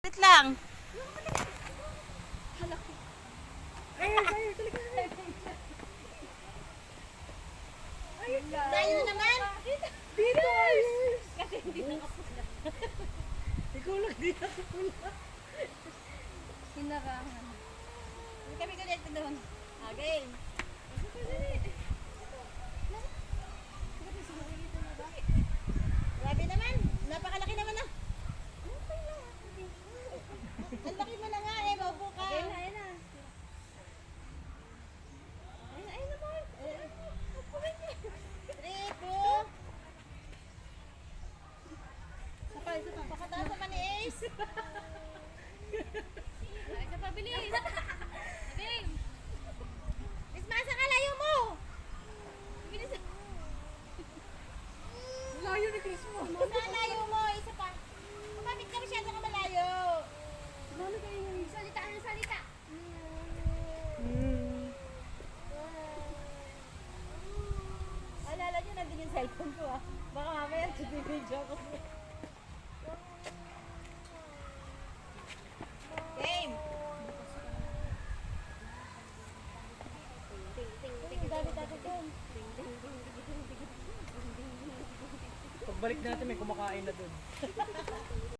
Wait lang. Tayo naman. Dito! Kasi hindi nakapula. Ikaw lang di nakapula. Sinarahan. Hindi kami connect doon. Okay. Grabe naman. Napakalaki naman na. Ang laki mo na nga eh. Maupo ka. Ayun na, ayun na. Ayun naman. Rico. Pakataas naman ni Ace. Ay, sa pabilis. Game. Miss Masa, kalayo mo. Bilis. Layo ni Chris mo. Kalayo mo. Isa pa. Kumapit ka masyado ka malayo. Lalo kayo yung salita ng salita. Alala nyo, nandun yung cellphone ko ah. Baka mamaya video ko. Game! Ang dami-dami doon. Pagbalik natin may kumakain na dun.